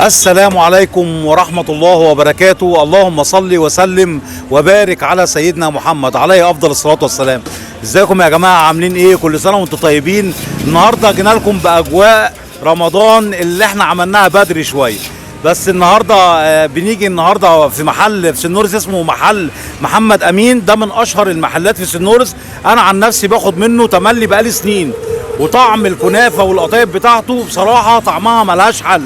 السلام عليكم ورحمة الله وبركاته. اللهم صل وسلم وبارك على سيدنا محمد عليه أفضل الصلاة والسلام. ازيكم يا جماعة، عاملين ايه؟ كل سنة وانتم طيبين. النهاردة جينا لكم بأجواء رمضان اللي احنا عملناها بدري شوية، بس النهارده بنيجي النهارده في محل في سنورس اسمه محل محمد امين. ده من اشهر المحلات في سنورس. انا عن نفسي باخد منه تملي بقالي سنين، وطعم الكنافه والقطايف بتاعته بصراحه طعمها ملهاش حل.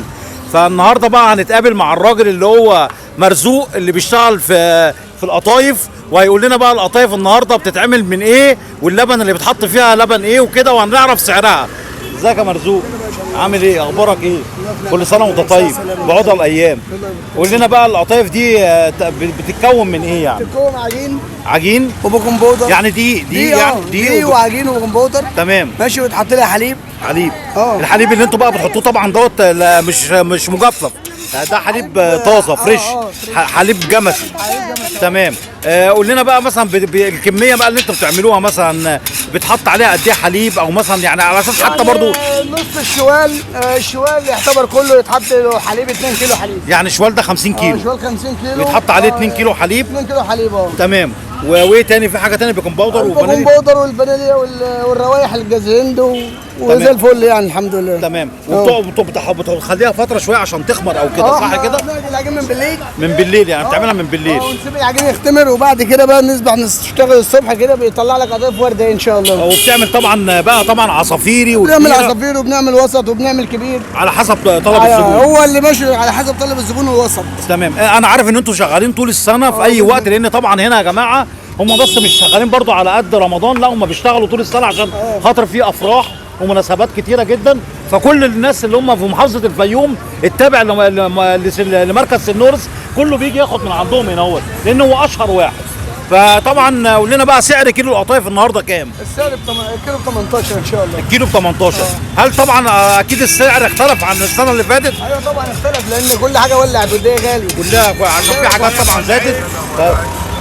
فالنهارده بقى هنتقابل مع الراجل اللي هو مرزوق اللي بيشتغل في القطايف، وهيقول لنا بقى القطايف النهارده بتتعمل من ايه، واللبن اللي بيتحط فيها لبن ايه وكده، وهنعرف سعرها. ازيك يا مرزوق؟ عامل ايه؟ اخبارك ايه؟ كل سنه وانت طيب، بعود الايام. قول لنا بقى القطايف دي بتتكون من ايه يعني؟ بتتكون عجين وبيكنج باودر. يعني دي يعني دي وعجين وبيكنج باودر. تمام ماشي، وتحط لها حليب. الحليب اللي انتوا بقى بتحطوه طبعا دوت مش مجفف، ده حليب طازه فريش، حليب جمسي. تمام. قول لنا بقى مثلا الكميه بقى اللي انتوا بتعملوها، مثلا بتحط عليها قد ايه حليب، او مثلا يعني على اساس حتى برضو نص الشوال يعتبر كله يتحط له حليب 2 كيلو حليب. يعني الشوال ده 50 كيلو. شوال 50 كيلو بيتحط عليه 2 كيلو حليب. 2 كيلو حليب تمام. وايه تاني؟ في حاجه تاني؟ بيكنج باودر وفانيليا. بيكنج باودر والفانيليا والروايح الجوز هند وزي الفل يعني الحمد لله. تمام. وبتخليها فتره شويه عشان تخمر او كده، صح كده؟ بنعمل العجين من بالليل يعني بتعملها من بالليل. ونسيب العجين يختمر، وبعد كده بقى نصبح نشتغل الصبح كده بيطلع لك قطايف ورده ان شاء الله. وبتعمل طبعا عصافيري، بنعمل عصافير وبنعمل وسط وبنعمل كبير على حسب طلب الزبون. هو اللي ماشي على حسب طلب الزبون والوسط. تمام. انا عارف ان انتوا شغالين طول السنه في اي وقت، لان طبعا هنا يا جماعه هم بس مش شغالين برضو على قد رمضان، لا هم بيشتغلوا طول السنه عشان خاطر في افراح ومناسبات كتيره جدا. فكل الناس اللي هم في محافظه الفيوم التابع لمركز سنورس كله بيجي ياخد من عندهم هنا هو، لان هو اشهر واحد. فطبعا قول لنا بقى سعر كيلو القطايف النهارده كام؟ السعر الكيلو ب 18 ان شاء الله. الكيلو ب 18. هل طبعا اكيد السعر اختلف عن السنه اللي فاتت؟ ايوه طبعا اختلف، لان كل حاجه ولعت والدنيا غالي كلها، عشان في حاجات طبعا زادت.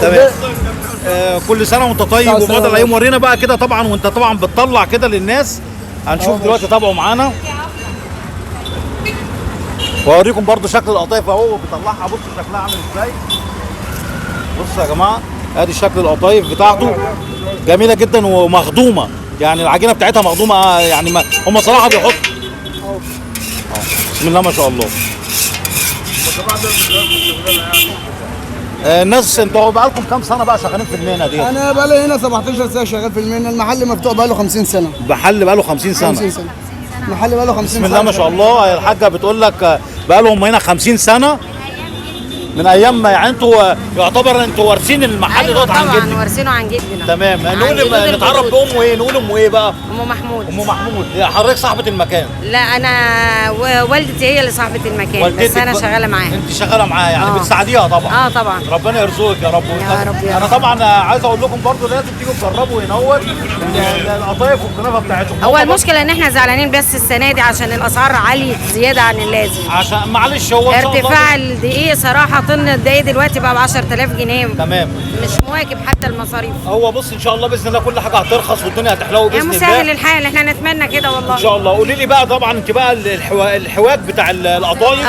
تمام. كل سنه وانت طيب وبعد الايام. ورينا بقى كده طبعا، وانت طبعا بتطلع كده للناس. هنشوف دلوقتي، تابعوا معانا واوريكم برضو شكل القطايف اهو بيطلعها. بصوا شكلها عامل ازاي. بصوا يا جماعه، ادي شكل القطايف بتاعته، جميله جدا ومخدومه، يعني العجينه بتاعتها مخدومه. يعني هم صراحه بيحطوا بسم الله ما شاء الله. الناس، انتوا بقى لكم كام سنه بقى شغالين في المهنه دي؟ انا بقى لي هنا 17 سنه شغال في المهنه. المحل مفتوح بقى له 50 سنه. محل بقى له 50 سنه. 50 سنه المحل بقى له 50 سنه. بسم الله ما شاء الله. الحاجه بتقول لك بقى لهم هنا 50 سنه من ايام ما، يعني انتوا يعتبر انتوا وارثين المحل دوت عن جدنا. طبعا وارثينه عن جدنا. تمام. نقول نتعرف بامه ايه؟ نقول امه ايه بقى؟ ام محمود. ام محمود. حضرتك صاحبه المكان؟ لا، انا والدتي هي اللي صاحبه المكان، بس انا شغاله معاها. انت شغاله معاها يعني؟ بتساعديها طبعا؟ طبعا. ربنا يرزقك يا رب. يا رب يا رب. انا طبعا عايز اقول لكم برضو لازم تيجوا تجربوا هنا القطايف والكنافه بتاعتهم. هو المشكله ان احنا زعلانين بس السنه دي عشان الاسعار عاليه زياده عن اللازم. عشان معلش هو ارتفاع الدقيق صراحه، طن الدقيق دلوقتي بقى ب 10000 جنيه. تمام. مش مواكب حتى المصاريف. هو بص ان شاء الله باذن الله كل حاجه هترخص والدنيا هتحلو باذن الله. يا مسهل الحال، احنا نتمنى كده والله ان شاء الله. قولي لي بقى طبعا انت بقى الحواك بتاع القطايف.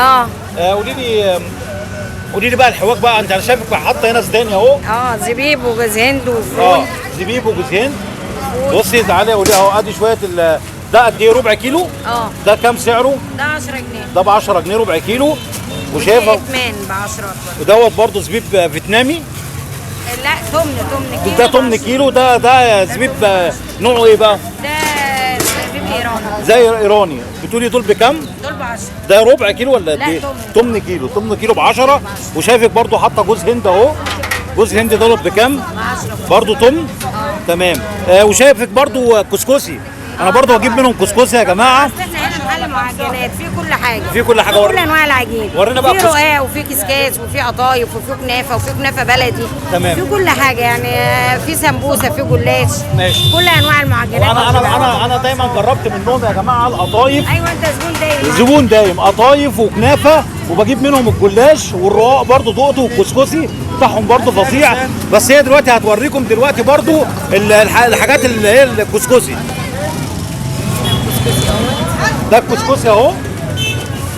قولي لي بقى الحواك بقى. انت انا شايفك حاطه هنا سوداني اهو. زبيب وجوز هند وفول. زبيب وجوز هند. بصي تعالي قولي اهو، ادي شويه ده قد ايه؟ ربع كيلو؟ ده كام سعره؟ ده 10 جنيه. ده ب 10 جنيه ربع كيلو. وشايفه اتمان ب 10 ودوت برضه زبيب فيتنامي. لا، تمن كيلو. ده تمن كيلو. ده زبيب نوعه ايه بقى؟ ده زبيب ايراني. زي ايراني. بتقولي دول بكام؟ دول ب 10. ده ربع كيلو ولا قد لا، ايه؟ تمن كيلو. تمن كيلو ب 10. وشايفك برضه حاطه جوز هند اهو. جوز هند دوت بكام؟ ب 10 برضه تمن. تمام. وشايفك برضه كسكسي. انا برضه هجيب منهم كسكسي يا جماعه. بس احنا هنا محل معجنات، في كل حاجه. في كل حاجه. كل انواع العجين. ورينا بقى في رقاق وفي كسكاس وفي قطايف وفي كنافه وفي كنافه بلدي. تمام. في كل حاجه يعني، في سمبوسه، في جلاش. ماشي. كل انواع المعجنات. انا دايما جربت منهم يا جماعه القطايف. ايوه، انت زبون دايم. زبون دايم. قطايف وكنافه، وبجيب منهم الجلاش والرقاق برضه دقته، والكسكسي بتاعهم برضه فظيع. بس هي دلوقتي هتوريكم دلوقتي برضه الحاجات اللي هي الكسكسي. ده الكسكسي اهو.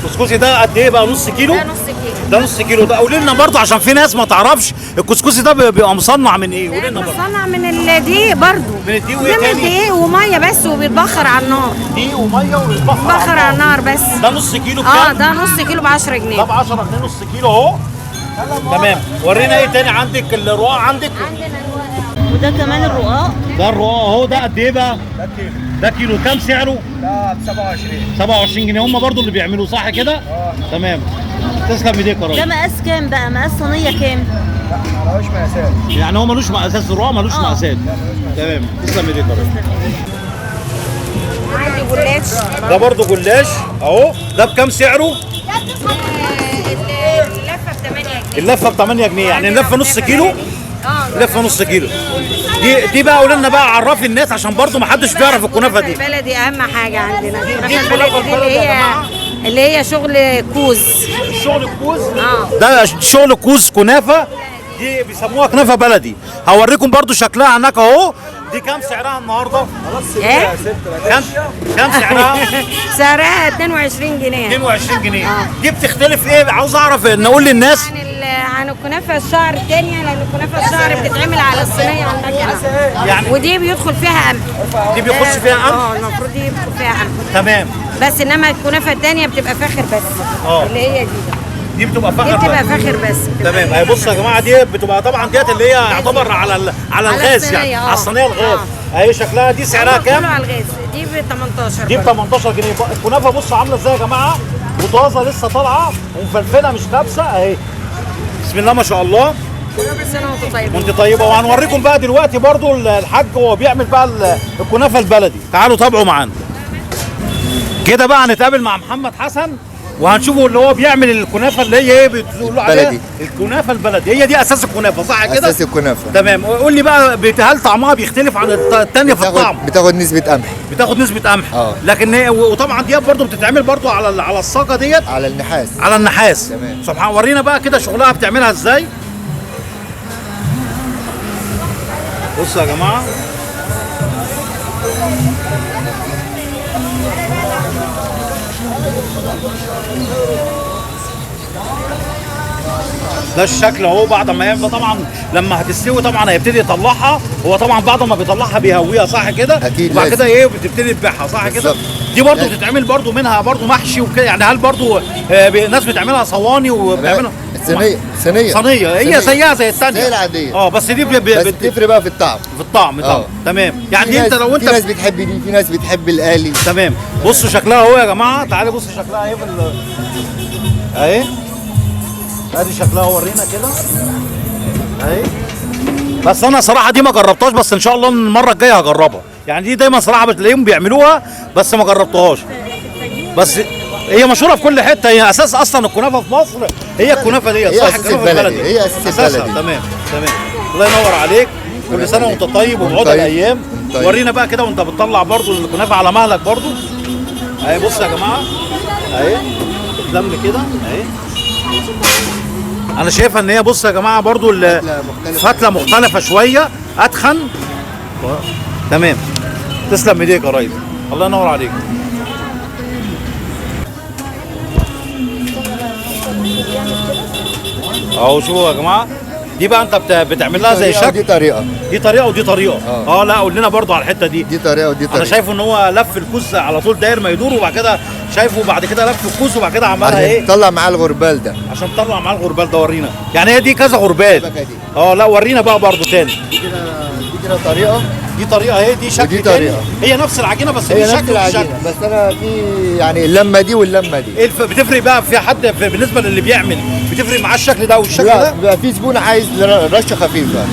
الكسكسي ده قد ايه بقى؟ نص كيلو؟ ده نص كيلو. ده نص كيلو. ده قولي لنا برضه عشان في ناس ما تعرفش الكسكسي ده بيبقى مصنع من ايه؟ قولي لنا برضه. مصنع من الدقيق برضه. من الدقيق وايه ده من تاني؟ الدقيق وميه بس وبيتبخر على النار. دقيق وميه ويتبخر بخر على النار بس. ده نص كيلو بكام؟ ده نص كيلو ب 10 جنيه. ده ب 10 جنيه نص كيلو اهو. تمام. ورينا ايه تاني عندك؟ الرقاق عندك؟ وده كمان الرقاق. ده الرقاق اهو. ده قد ايه بقى؟ ده كيلو. ده كيلو. كام سعره؟ ده ب 27. 27 جنيه. هم برضو اللي بيعملوه صح كده؟ تمام. تسلم ايديك يا ده راجل. مقاس كام بقى؟ مقاس صينيه كام؟ ملوش مقاسات. يعني هو ملوش مقاسات؟ الرقاق ملوش مقاسات. تمام. تسلم ايديك يا راجل. عندي جلاش. ده برضو جلاش اهو. ده بكام سعره؟ اللفه ب 8 جنيه. اللفه ب 8 جنيه. يعني اللفه نص كيلو؟ اه لفه نص كيلو. دي بقى قولي لنا بقى، عرفي الناس عشان برضو ما حدش بيعرف الكنافه دي. البلدي اهم حاجه عندنا. دي الكنافه البلدي دي اللي هي شغل كوز. شغل الكوز. اه ده شغل كوز كنافه. دي بيسموها كنافه بلدي. هوريكم برضو شكلها هناك اهو. دي كام سعرها النهارده؟ ايه؟ كام سعرها؟ سعرها 22 جنيه. 22 جنيه. دي بتختلف ايه؟ عاوز اعرف نقول للناس عن الكنافه الشعر الثانيه، لان الكنافه الشعر بتتعمل على الصينيه على المكنه. يعني ودي بيدخل فيها قمح. دي بيخش فيها قمح؟ المفروض دي بيدخل فيها قمح. تمام. بس انما الكنافه الثانيه بتبقى فاخر بس. اللي هي دي بتبقى دي فاخر بتبقى بس. فاخر بس. تمام. هي بصوا يا جماعه، دي بتبقى طبعا ديت اللي هي يعتبر على الغاز، الصينية، يعني على الصينيه الغاز. اهي شكلها. دي سعرها كله كام؟ على الغاز. دي ب 18. دي ب 18 جنيه. الكنافه بصوا عامله ازاي يا جماعه، وطازه لسه طالعه ومفلفله مش لابسه اهي. بسم الله ما شاء الله. كل سنه وانتم طيبين. وانت طيبه. وهنوريكم بقى دلوقتي برضو الحاج وهو بيعمل بقى الكنافه البلدي. تعالوا تابعوا معانا كده بقى. هنتقابل مع محمد حسن وهنشوفه اللي هو بيعمل الكنافه اللي هي ايه بتقولوا عليها بلدي. الكنافه البلدي. هي دي اساس الكنافه صح كده؟ اساس الكنافه. تمام. قول لي بقى، هل طعمها بيختلف عن الثانيه في الطعم؟ بتاخد نسبه قمح. بتاخد نسبه قمح. لكن وطبعا دي برضو بتتعمل برضو على الصاجه ديت، على النحاس. على النحاس. تمام. سبحان. ورينا بقى كده شغلها بتعملها ازاي. بصوا يا جماعه، ده الشكل اهو. بعد ما يبقى طبعا لما هتستوي طبعا هيبتدي يطلعها. هو طبعا بعد ما بيطلعها بيهويها صح كده؟ اكيد. وبعد كده ايه بتبتدي تبيعها صح كده؟ بالظبط. دي برضو بتتعمل برضو منها برضو محشي وكده يعني. هل برضو ناس بتعملها صواني وبتعملها صينيه هي زيها زي الثانيه زي العاديه. بس دي بس بتفرق بقى في الطعم. في الطعم طبعا. تمام. يعني انت لو انت في ناس بتحب دي، في ناس بتحب الآلي. تمام. بصوا شكلها اهو يا جماعه. تعالوا بصوا شكلها اهي اهي. ادي شكلها. ورينا كده اهي. بس انا صراحه دي ما جربتهاش، بس ان شاء الله المره الجايه هجربها. يعني دي دايما صراحه بتلاقيهم بيعملوها بس ما جربتهاش. بس هي مشهوره في كل حته. هي اساس اصلا الكنافه في مصر هي الكنافه دي صح؟ أساس البلدي. هي اساس البلدي. تمام. الله ينور عليك. كل سنه وانت طيب وبعود الايام. ورينا بقى كده وانت بتطلع برضو الكنافه على مهلك برضو اهي. بصوا يا جماعه اهي بتلم كده اهي. انا شايفها ان هي بصوا يا جماعه برضو فتله مختلفه شويه اتخن. تمام. تسلم ايديك يا ريس. الله ينور عليك. اهو شوفوا يا جماعه. دي بقى انت بتعمل لها زي شكل. دي طريقه ودي طريقه. لا قول لنا برضو على الحته دي. دي طريقه ودي طريقه. انا شايفه ان هو لف الكوز على طول داير ما يدور، وبعد كده شايفه بعد كده لف الكوز وبعد كده عملها ايه؟ طلع معاه الغربال ده. عشان تطلع معاه الغربال ده. ورينا يعني هي دي كذا غربال. دي. لا ورينا بقى برضو تاني. دي كده طريقه. دي طريقه اهي. دي شكل ودي تاني. طريقه. هي نفس العجينه بس هي دي نفس شكل ودي العجينه. شكل. بس انا في يعني اللمه دي واللمه دي. ايه بتفرق بقى في حد بالنسبه للي بيعمل بتفرق معاه الشكل ده والشكل ده؟ بيبقى في زبون عايز رشه خفيفه.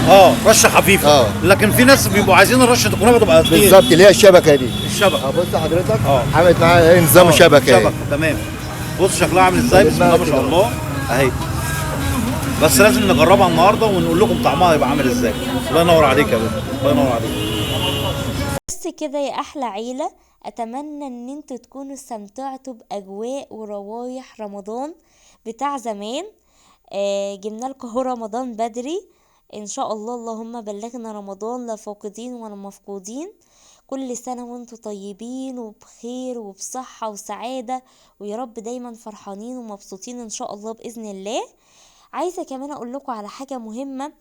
رشه خفيفه. لكن في ناس بيبقوا عايزين رشه الكنافه تبقى كتير. بالظبط اللي هي الشبكه دي. الشبكه. بص حضرتك عملت معاها نظام شبكه. تمام. بص شكلها عامل ازاي. بسم الله ما شاء الله اهي. بس لازم نجربها النهارده ونقول لكم طعمها يبقى عامل ازاي. الله ينور عليك يا باشا. الله ينور عليك. بس كده يا احلى عيلة، اتمنى ان انتوا تكونوا استمتعتوا باجواء وروايح رمضان بتاع زمان. جبنا لكم هو رمضان بدري ان شاء الله. اللهم بلغنا رمضان لا فاقدين ولا مفقودين. كل سنة وانتوا طيبين وبخير وبصحة وسعادة، ويا رب دايما فرحانين ومبسوطين ان شاء الله بإذن الله. عايزة كمان اقول لكم على حاجة مهمة،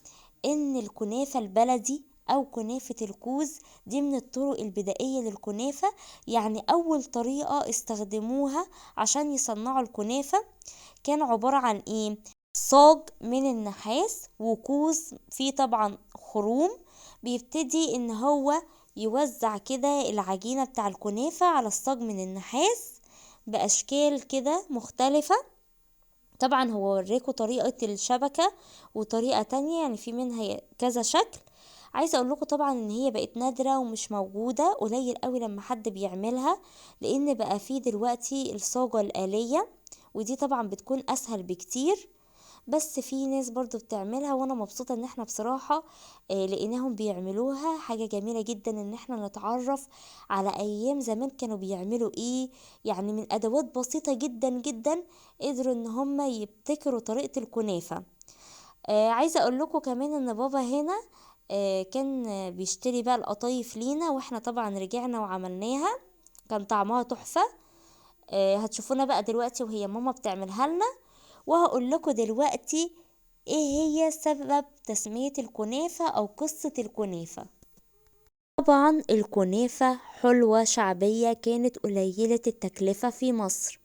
ان الكنافة البلدي او كنافة الكوز دي من الطرق البدائية للكنافة. يعني اول طريقة استخدموها عشان يصنعوا الكنافة كان عبارة عن ايه؟ صاج من النحاس وكوز فيه طبعا خروم، بيبتدي ان هو يوزع كده العجينة بتاع الكنافة على الصاج من النحاس باشكال كده مختلفة. طبعا هو وريكوا طريقة الشبكة وطريقة تانية، يعني في منها كذا شكل. عايزة اقول لكم طبعا ان هي بقت نادرة ومش موجودة، قليل قوي لما حد بيعملها، لان بقى في دلوقتي الصاجة الآلية، ودي طبعا بتكون اسهل بكتير. بس في ناس برضو بتعملها، وانا مبسوطة ان احنا بصراحة لقيناهم بيعملوها. حاجة جميلة جدا ان احنا نتعرف على ايام زمان كانوا بيعملوا ايه، يعني من ادوات بسيطة جدا جدا قدروا ان هم يبتكروا طريقة الكنافة. عايزة اقول لكم كمان ان بابا هنا كان بيشتري بقى القطايف لينا، واحنا طبعا رجعنا وعملناها، كان طعمها تحفة. هتشوفونا بقى دلوقتي وهي ماما بتعملها لنا، وهقول لكم دلوقتي ايه هي سبب تسمية الكنافة او قصة الكنافة. طبعا الكنافة حلوة شعبية كانت قليلة التكلفة في مصر،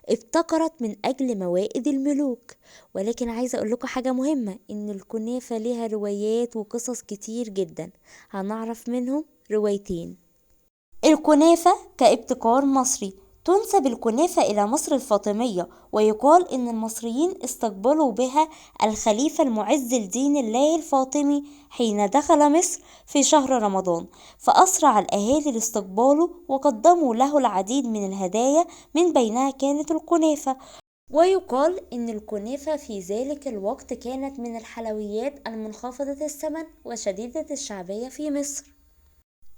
ابتكرت من اجل موائد الملوك. ولكن عايزة اقول لكم حاجة مهمة، ان الكنافة ليها روايات وقصص كتير جدا، هنعرف منهم روايتين. الكنافة كابتكار مصري، تنسب الكنافة إلى مصر الفاطمية، ويقال إن المصريين استقبلوا بها الخليفة المعز لدين الله الفاطمي حين دخل مصر في شهر رمضان، فأسرع الأهالي لاستقباله وقدموا له العديد من الهدايا، من بينها كانت الكنافة. ويقال إن الكنافة في ذلك الوقت كانت من الحلويات المنخفضة الثمن وشديدة الشعبية في مصر.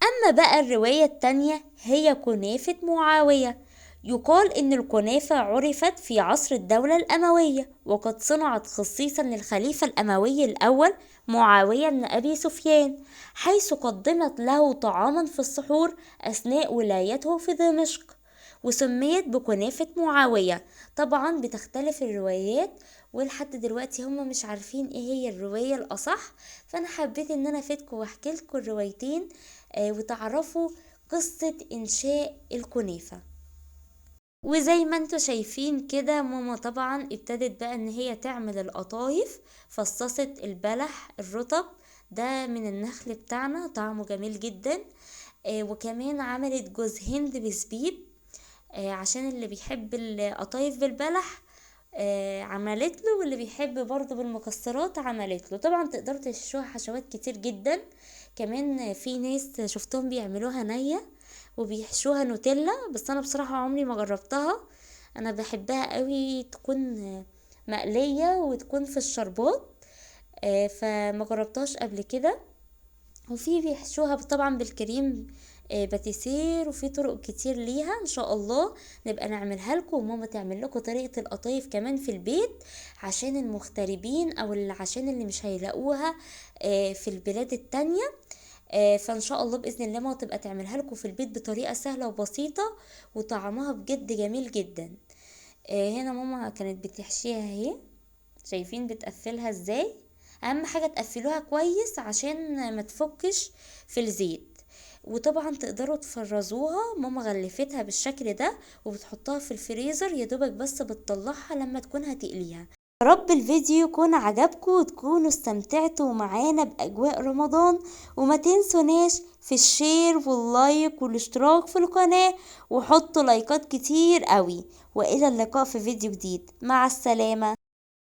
أما بقى الرواية التانية هي كنافة معاوية. يقال إن الكنافة عرفت في عصر الدولة الأموية، وقد صنعت خصيصا للخليفة الأموي الأول معاوية بن أبي سفيان، حيث قدمت له طعاما في السحور أثناء ولايته في دمشق، وسميت بكنافة معاوية. طبعا بتختلف الروايات، ولحد دلوقتي هم مش عارفين ايه هي الرواية الأصح، فأنا حبيت ان انا افيدكم واحكي لكم الروايتين وتعرفوا قصة إنشاء الكنافة. وزي ما انتوا شايفين كده، ماما طبعا ابتدت بقى ان هي تعمل القطايف، فصصت البلح الرطب ده من النخل بتاعنا، طعمه جميل جدا. وكمان عملت جوز هند بزبيب عشان اللي بيحب القطايف بالبلح عملت له، واللي بيحب برضو بالمكسرات عملت له. طبعا تقدروا تشوها حشوات كتير جدا، كمان في ناس شفتهم بيعملوها نية وبيحشوها نوتيلا، بس انا بصراحة عمري ما جربتها. انا بحبها قوي تكون مقلية وتكون في الشربات، فما جربتهاش قبل كده. وفي بيحشوها طبعا بالكريم باتيسير، وفي طرق كتير ليها، ان شاء الله نبقى نعملها لكم، وماما تعمل لكم طريقة القطايف كمان في البيت عشان المغتربين او عشان اللي مش هيلاقوها في البلاد التانية. فان شاء الله باذن الله ماما تبقى تعملها لكم في البيت بطريقة سهلة وبسيطة، وطعمها بجد جميل جدا. هنا ماما كانت بتحشيها اهي، شايفين بتقفلها ازاي. اهم حاجة تقفلوها كويس عشان ما تفكش في الزيت. وطبعا تقدروا تفرزوها، ماما غلفتها بالشكل ده وبتحطها في الفريزر، يدوبك بس بتطلعها لما تكون هتقليها. يا رب الفيديو يكون عجبكم وتكونوا استمتعتوا معانا بأجواء رمضان، وما تنسوناش في الشير واللايك والاشتراك في القناة، وحطوا لايكات كتير قوي. وإلى اللقاء في فيديو جديد، مع السلامة.